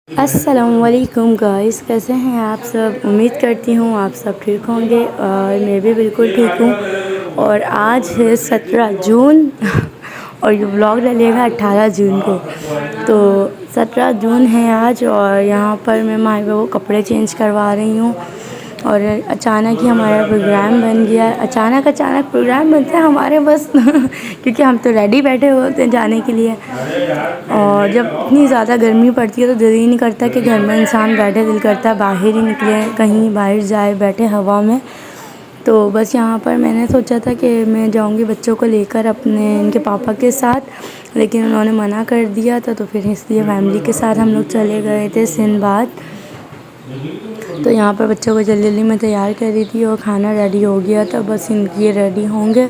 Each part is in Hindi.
अस्सलामुअलैकुम गाइस, कैसे हैं आप सब। उम्मीद करती हूँ आप सब ठीक होंगे और मैं भी बिल्कुल ठीक हूँ। और आज है 17 जून और ये व्लॉग डलेगा 18 जून को। तो 17 जून है आज और यहाँ पर मैं माई को कपड़े चेंज करवा रही हूँ। और अचानक ही हमारा प्रोग्राम बन गया। अचानक प्रोग्राम बनता है हमारे बस क्योंकि हम तो रेडी बैठे होते हैं जाने के लिए। और जब इतनी ज़्यादा गर्मी पड़ती है तो दिल ही नहीं करता कि घर में इंसान बैठे, दिल करता बाहर ही निकले, कहीं बाहर जाए, बैठे हवा में। तो बस यहाँ पर मैंने सोचा था कि मैं जाऊँगी बच्चों को लेकर अपने इनके पापा के साथ, लेकिन उन्होंने मना कर दिया था। तो फिर इसलिए फैमिली के साथ हम लोग चले गए थे सिंदबाद। तो यहाँ पर बच्चों को जल्दी जल्दी मैं तैयार कर रही थी और खाना रेडी हो गया था। बस इनके रेडी होंगे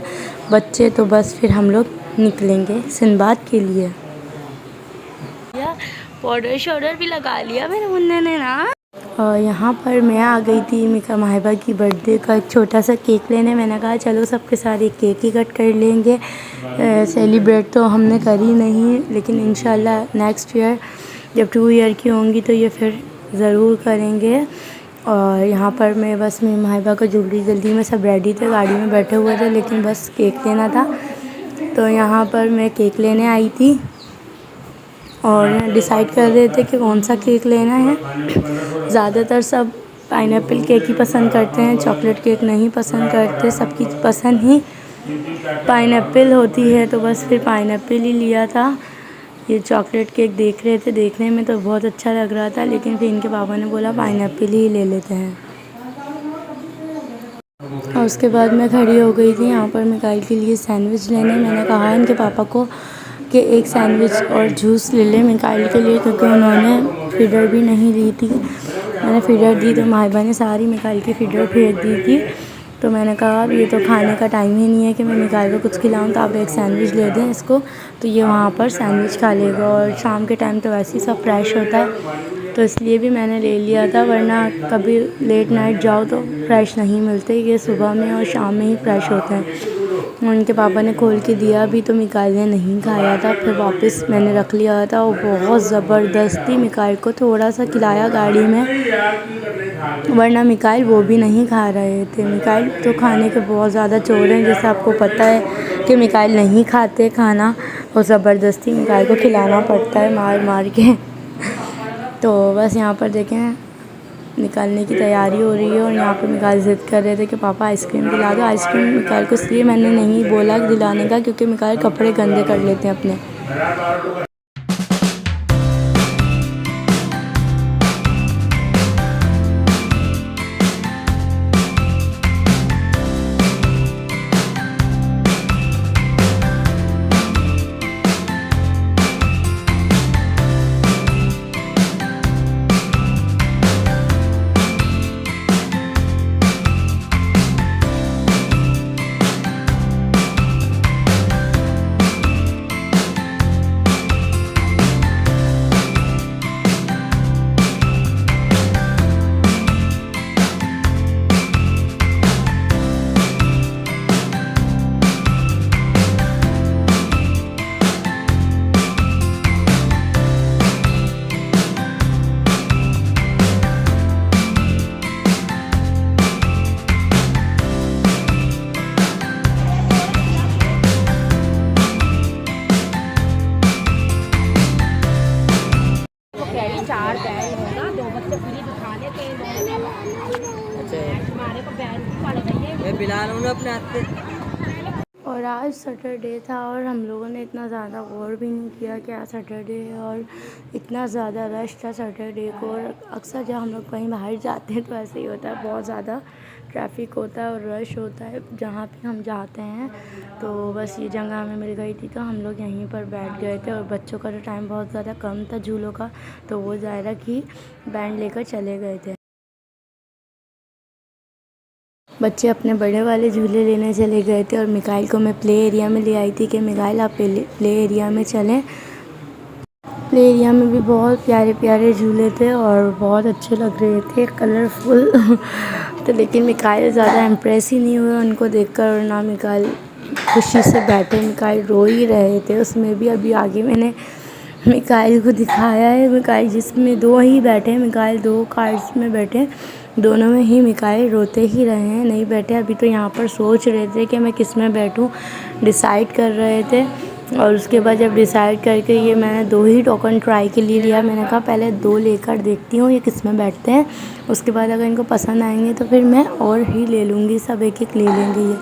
बच्चे तो बस फिर हम लोग निकलेंगे सिंदबाद के लिए। पाउडर शाउडर भी लगा लिया मेरे मुन्ने ने ना। और यहाँ पर मैं आ गई थी मिका माहिबा की बर्थडे का एक छोटा सा केक लेने। मैंने कहा चलो सबके साथ एक केक ही कट कर लेंगे। सेलिब्रेट तो हमने करी नहीं, लेकिन इंशाल्लाह नेक्स्ट ईयर जब 2 ईयर की होंगी तो ये फिर ज़रूर करेंगे। और यहाँ पर मैं बस मेरी माहिबा को जल्दी में सब रेडी थे, गाड़ी में बैठे हुए थे, लेकिन बस केक लेना था। तो यहाँ पर मैं केक लेने आई थी और डिसाइड कर रहे थे कि कौन सा केक लेना है। ज़्यादातर सब पाइनएप्पल केक ही पसंद करते हैं, चॉकलेट केक नहीं पसंद करते। सबकी पसंद ही पाइनएप्पल होती है, तो बस फिर पाइनएप्पल ही लिया था। ये चॉकलेट केक देख रहे थे, देखने में तो बहुत अच्छा लग रहा था, लेकिन फिर इनके पापा ने बोला पाइनएप्पल ही ले लेते हैं। और उसके बाद मैं खड़ी हो गई थी यहाँ पर मिकाइल के लिए सैंडविच लेने। मैंने कहा इनके पापा को कि एक सैंडविच और जूस ले लें मिकाइल के लिए, क्योंकि उन्होंने फीडर भी नहीं ली थी। मैंने फीडर दी तो माहिबा ने सारी मिकाइल की फीडर फेंक दी थी। तो मैंने कहा अब ये तो खाने का टाइम ही नहीं है कि मैं मिकाइल को कुछ खिलाऊं, तो आप एक सैंडविच ले दें इसको, तो ये वहाँ पर सैंडविच खा लेगा। और शाम के टाइम तो वैसे ही सब फ्रेश होता है, तो इसलिए भी मैंने ले लिया था। वरना कभी लेट नाइट जाओ तो फ्रेश नहीं मिलते, ये सुबह में और शाम में ही फ्रेश होते हैं। उनके पापा ने खोल के दिया भी तो मिकाइल ने नहीं खाया था, फिर वापस मैंने रख लिया था। और बहुत ज़बरदस्ती मिकाइल को थोड़ा सा खिलाया गाड़ी में, वरना मिकाइल वो भी नहीं खा रहे थे। मिकाइल तो खाने के बहुत ज़्यादा चोर हैं, जैसे आपको पता है कि मिकाइल नहीं खाते खाना, और ज़बरदस्ती मिकाइल को खिलाना पड़ता है मार मार के। तो बस यहाँ पर देखें निकालने की तैयारी हो रही है। और यहाँ पर मिकाइल ज़िद कर रहे थे कि पापा आइसक्रीम दिला दो। आइसक्रीम मिकाइल को इसलिए मैंने नहीं बोला दिलाने का क्योंकि मिकाइल कपड़े गंदे कर लेते हैं अपने। और आज सैटरडे था और हम लोगों ने इतना ज़्यादा गौर भी नहीं किया कि आज सैटरडे है और इतना ज़्यादा रश था सैटरडे को। और अक्सर जब हम लोग कहीं बाहर जाते हैं तो ऐसे ही होता है, बहुत ज़्यादा ट्रैफिक होता है और रश होता है जहाँ पे हम जाते हैं। तो बस ये जगह हमें मिल गई थी तो हम लोग यहीं पर बैठ गए थे। और बच्चों का तो टाइम बहुत ज़्यादा कम था झूलों का, तो वो ज़ायरा की बैंड लेकर चले गए थे। बच्चे अपने बड़े वाले झूले लेने चले गए थे और मिकाइल को मैं प्ले एरिया में ले आई थी कि मिकाइल आप प्ले एरिया में चलें। प्ले एरिया में भी बहुत प्यारे प्यारे झूले थे और बहुत अच्छे लग रहे थे, कलरफुल तो लेकिन मिकाइल ज़्यादा इम्प्रेस ही नहीं हुए उनको देखकर, और ना मिकाइल खुशी से बैठे। मिकाइल रो ही रहे थे उसमें भी। अभी आगे मैंने मिकाइल को दिखाया है। मिकाइल जिसमें दो ही बैठे हैं, मिकाइल दो कार्ड्स में बैठे, दोनों में ही मिकाइल रोते ही रहे हैं, नहीं बैठे। अभी तो यहाँ पर सोच रहे थे कि मैं किस में बैठूँ, डिसाइड कर रहे थे। और उसके बाद जब डिसाइड करके ये मैंने दो ही टोकन ट्राई के लिए लिया। मैंने कहा पहले दो लेकर देखती हूँ ये किस में बैठते हैं, उसके बाद अगर इनको पसंद आएंगे तो फिर मैं और ही ले लूँगी, सब एक एक ले लेंगे ये,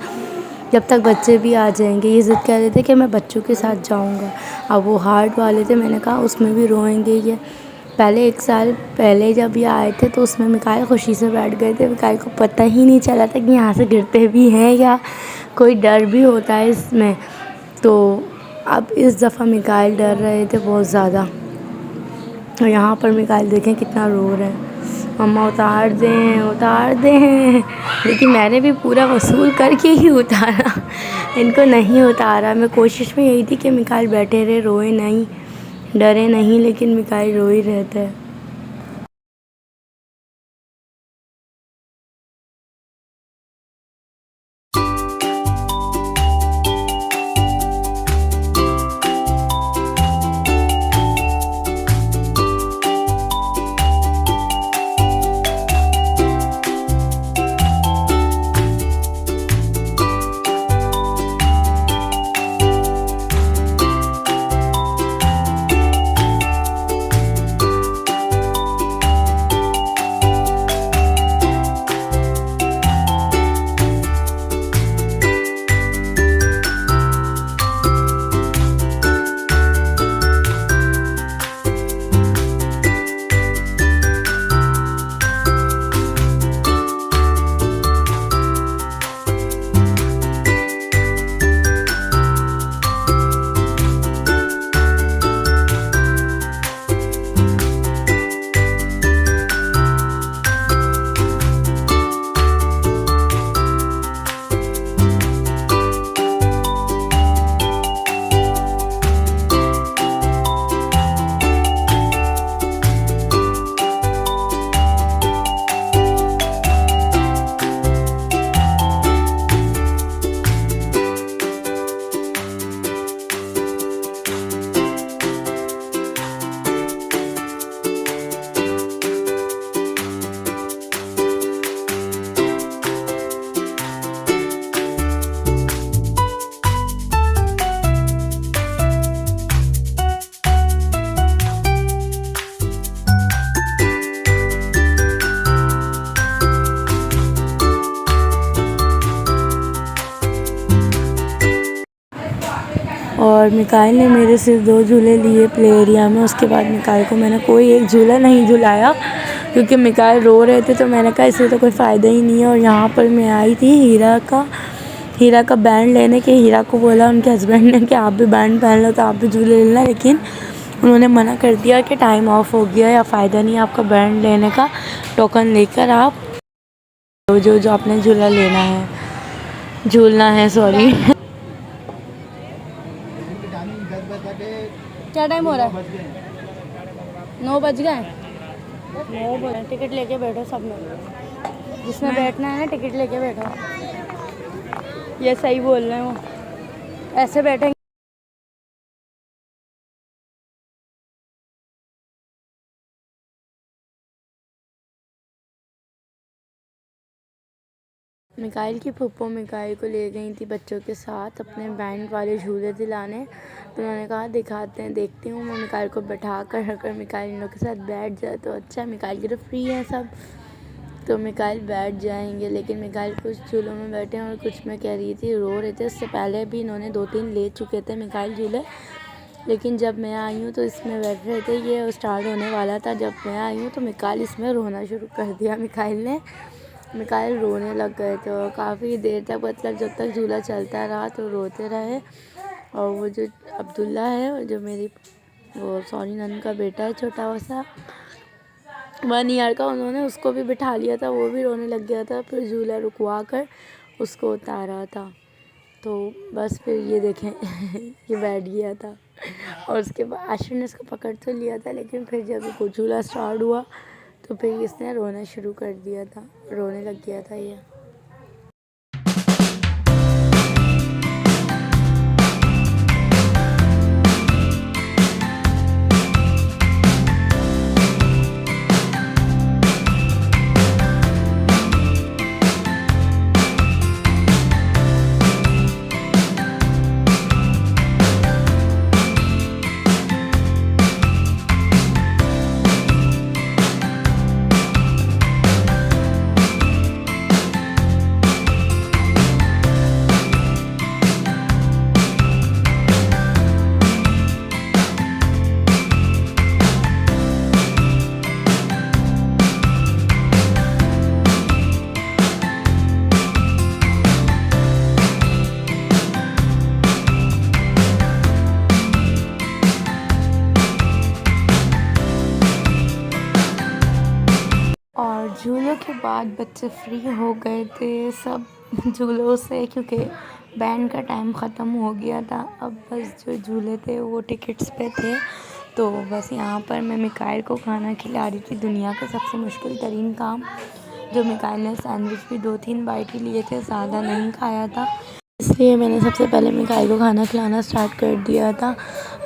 जब तक बच्चे भी आ जाएंगे। ये ज़िद कह रहे थे कि मैं बच्चों के साथ जाऊँगा। अब वो हार्ट वाले थे, मैंने कहा उसमें भी रोएंगे ये। पहले 1 साल पहले जब ये आए थे तो उसमें मिकाइल खुशी से बैठ गए थे। मिकाइल को पता ही नहीं चला था कि यहाँ से गिरते भी हैं या कोई डर भी होता है इसमें। तो अब इस दफ़ा मिकाइल डर रहे थे बहुत ज़्यादा। और यहाँ पर मिकाइल देखें कितना रो रहे हैं, मम्मा उतार दें उतार दें। लेकिन मैंने भी पूरा वसूल करके ही उतारा, इनको नहीं उतारा। मैं कोशिश में यही थी कि मिकाइल बैठे रहे, रोए नहीं, डरे नहीं, लेकिन मिकाइल रो ही रहता है। और मिकाइल ने मेरे सिर्फ 2 झूले लिए प्ले एरिया में। उसके बाद मिकाइल को मैंने कोई एक झूला नहीं झुलाया, क्योंकि मिकाइल रो रहे थे। तो मैंने कहा इससे तो कोई फ़ायदा ही नहीं है। और यहाँ पर मैं आई थी हीरा का बैंड लेने के। हीरा को बोला उनके हस्बैंड ने कि आप भी बैंड पहन लो तो आप भी झूले लेना, लेकिन उन्होंने मना कर दिया कि टाइम ऑफ हो गया, या फ़ायदा नहीं आपका बैंड लेने का, टोकन लेकर आप जो आपने झूलना है सॉरी। क्या टाइम हो रहा है? 9 बज गए। 9 बजे टिकट लेके बैठो सब लोग, जिसमें बैठना है ना टिकट लेके बैठो। ये सही बोल रहे हो, ऐसे बैठेंगे। मिकाइल की फूफो मिकाइल को ले गई थी बच्चों के साथ अपने बैंड वाले झूले दिलाने। तो उन्होंने कहा दिखाते हैं, देखती हूँ। मैं मिकाइल को बैठा कर अगर मिकाइल इन लोग के साथ बैठ जाए तो अच्छा है। मिकाइल की तो फ्री है सब, तो मिकाइल बैठ जाएंगे। लेकिन मिकाइल कुछ झूलों में बैठे हैं और कुछ में कह रही थी रो रहे थे। उससे पहले भी इन्होंने 2-3 ले चुके थे मिकाइल झूले, लेकिन जब मैं आई हूँ तो इसमें बैठ रहे थे। ये स्टार्ट होने वाला था, जब मैं आई हूँ तो मिकाइल इसमें रोना शुरू कर दिया। मिकाइल रोने लग गए थे और काफ़ी देर तक, मतलब जब तक झूला चलता रहा तो रोते रहे। और वो जो अब्दुल्ला है, जो मेरी नंद का बेटा है छोटा सा 1 ईयर का, उन्होंने उसको भी बिठा लिया था, वो भी रोने लग गया था। फिर झूला रुकवा कर उसको उतारा था। तो बस फिर ये देखें ये बैठ गया था। और उसके बाद आशिर ने इसको पकड़ तो लिया था, लेकिन फिर जब झूला स्टार्ट हुआ तो फिर इसने रोना शुरू कर दिया था, रोने लग गया था ये। और झूलों के बाद बच्चे फ्री हो गए थे सब झूलों से, क्योंकि बैंड का टाइम ख़त्म हो गया था। अब बस जो झूले थे वो टिकट्स पे थे। तो बस यहाँ पर मैं मिकाइल को खाना खिला रही थी। दुनिया का सबसे मुश्किल तरीन काम, जो मिकाइल ने सैंडविच भी 2-3 बाइट ही लिए थे, ज़्यादा नहीं खाया था, इसलिए मैंने सबसे पहले मिकाइल को खाना खिलाना स्टार्ट कर दिया था।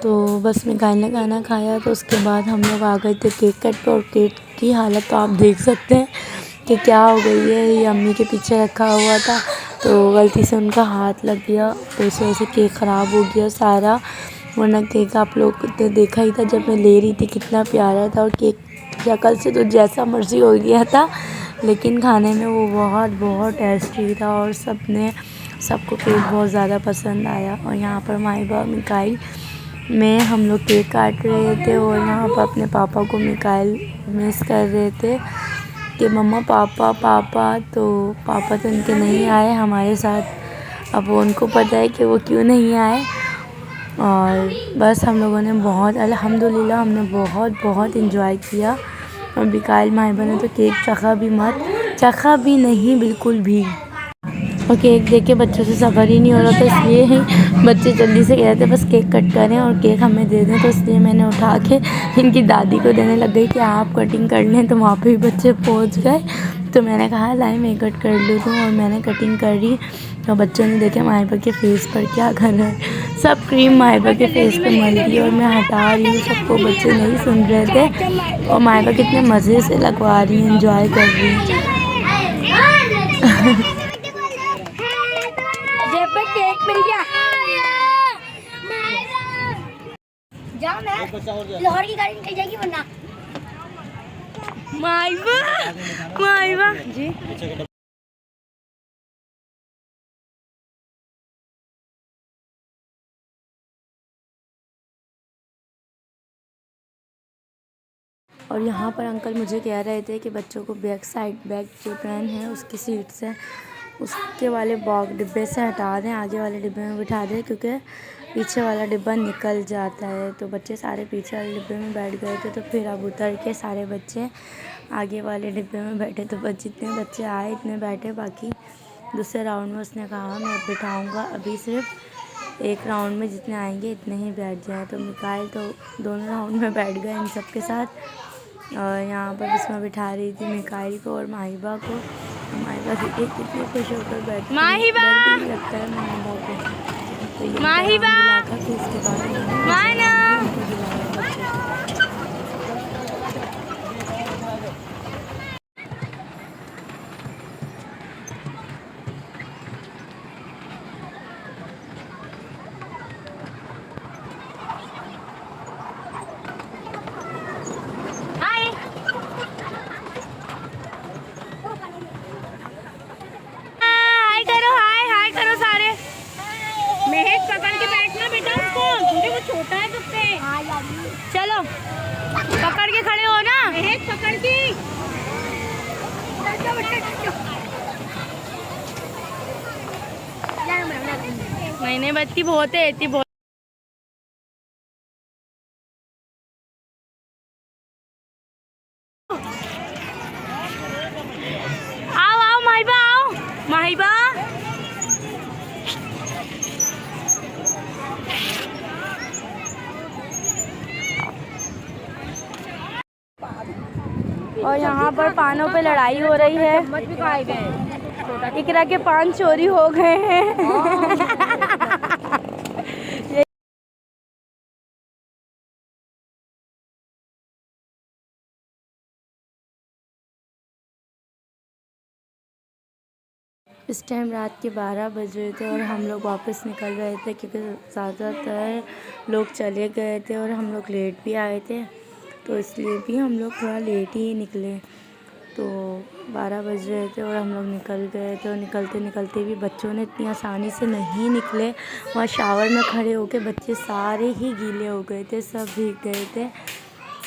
तो बस मिकाइल ने खाना खाया तो उसके बाद हम लोग आ गए थे केक कट पर। और केक की हालत तो आप देख सकते हैं कि क्या हो गई है। ये अम्मी के पीछे रखा हुआ था तो गलती से उनका हाथ लग गया, तो इस वजह से केक ख़राब हो गया सारा। वरना केक आप लोग ने देखा ही था जब मैं ले रही थी, कितना प्यारा था। और केक शक्ल से तो जैसा मर्ज़ी हो गया था, लेकिन खाने में वो बहुत बहुत टेस्टी था और सबको केक बहुत ज़्यादा पसंद आया। और यहाँ पर माहिबा मिकाइल में हम लोग केक काट रहे थे और यहाँ पर अपने पापा को मिकाइल मिस कर रहे थे कि मम्मा पापा पापा। तो पापा तो उनके नहीं आए हमारे साथ। अब उनको पता है कि वो क्यों नहीं आए। और बस हम लोगों ने बहुत अल्हम्दुलिल्लाह हमने बहुत इन्जॉय किया। और मिकाइल माहिबा ने तो केक चखा भी नहीं बिल्कुल भी। और केक देख के बच्चों से सब्र ही नहीं हो रहा था, इसलिए ही बच्चे जल्दी से कह रहे थे बस केक कट करें और केक हमें दे दें। तो इसलिए मैंने उठा के इनकी दादी को देने लग गई कि आप कटिंग कर लें। तो वहाँ पे भी बच्चे पहुँच गए, तो मैंने कहा लाई मैं कट कर लूँ। तो और मैंने कटिंग करी तो बच्चों ने देखे माहिबा के फेस पर क्या कर रहे हैं। सब क्रीम माहिबा के फेस पे मल दी और मैं हटा रही हूँ सबको। बच्चे नहीं सुन रहे थे और माहिबा कितने मज़े से लगवा रही है, इंजॉय कर रही है। केक मिल गया। जाओ ना, लाहौर की गाड़ी निकल जाएगी वरना। माहिबा जी और यहाँ पर अंकल मुझे कह रहे थे कि बच्चों को बैक जो ट्रेन है उसकी सीट से उसके वाले डिब्बे से हटा दें, आगे वाले डिब्बे में बिठा दें, क्योंकि पीछे वाला डिब्बा निकल जाता है। तो बच्चे सारे पीछे वाले डिब्बे में बैठ गए थे। तो फिर अब उतर के सारे बच्चे आगे वाले डिब्बे में बैठे। तो जितने बच्चे आए इतने बैठे। बाकी दूसरे राउंड में उसने कहा मैं बिठाऊँगा, अभी सिर्फ एक राउंड में जितने आएंगे इतने ही बैठ जाए। तो मिकाइल तो दोनों राउंड में बैठ गए इन सब के साथ। और यहाँ पर बिस्मा बिठा रही थी मिकाइल को और माहिबा को। माहिबा देखिए कितनी खुश होकर बैठी, माहिबा लगता है माहिबा को। तो ये माहिबा फिर उसके बाद पकड़ के बैठना बेटा उसको, क्योंकि वो छोटा है तुझसे। चलो पकड़ के खड़े हो ना, पकड़ के। नहीं बच्ची बहुत है, इतनी बहुत। आओ माहिबा, आओ माहिबा। और यहाँ पर पानों पे लड़ाई हो रही है। इकरा के पान चोरी हो गए हैं। इस टाइम रात के 12 बज रहे थे और हम लोग वापस निकल रहे थे, क्योंकि ज़्यादातर लोग चले गए थे और हम लोग लेट भी आए थे। तो इसलिए भी हम लोग थोड़ा लेट ही निकले। तो 12 बज रहे थे और हम लोग निकल गए थे। और निकलते भी बच्चों ने इतनी आसानी से नहीं निकले। वहाँ शावर में खड़े होके बच्चे सारे ही गीले हो गए थे, सब भीग गए थे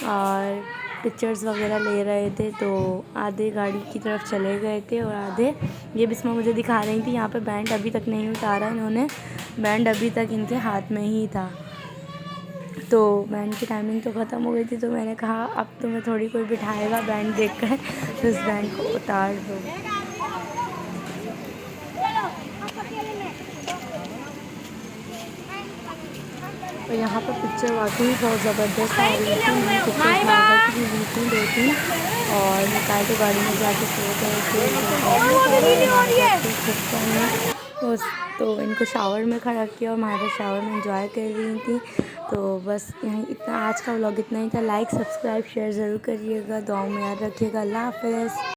और पिक्चर्स वगैरह ले रहे थे। तो आधे गाड़ी की तरफ चले गए थे और आधे ये बिस्मा मुझे दिखा रही थी। यहाँ पे बैंड अभी तक नहीं उतारा इन्होंने, बैंड अभी तक इनके हाथ में ही था। तो बैंड की टाइमिंग तो ख़त्म हो गई थी, तो मैंने कहा अब तुम्हें थोड़ी कोई बिठाएगा बैंड देखकर, तो उस बैंड को उतार दो। और यहाँ पर पिक्चर वाकई बहुत ज़बरदस्त आ रही थी। मैंने पिक्चर्स मार्केट की भी ली थी 2-3 और निकाल के गाड़ी में जाके सो गए थे। तो इनको शावर में खड़ा किया और हमारे शावर में एंजॉय कर रही थी। तो बस यहीं इतना, आज का व्लॉग इतना ही था। लाइक सब्सक्राइब शेयर ज़रूर करिएगा, दुआओं में याद रखिएगा। अल्लाह हाफ़िज़।